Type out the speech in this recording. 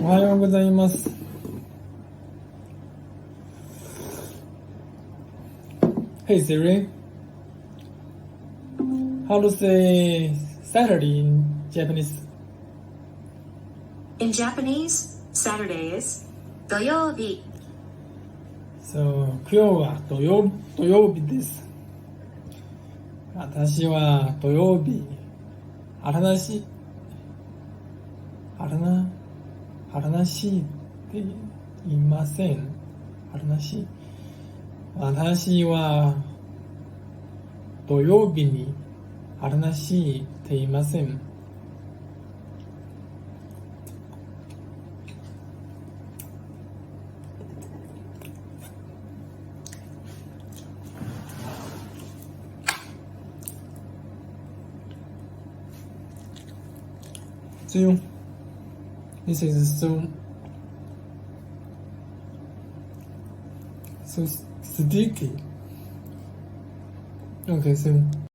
おはようございます。Hey Siri, how to say Saturday in Japanese? In Japanese, Saturday is 土曜日。So, 今日は土曜日です。私は土曜日、話って言いません。私は土曜日に話って言いません。Soon. This is so sticky. Okay, soon.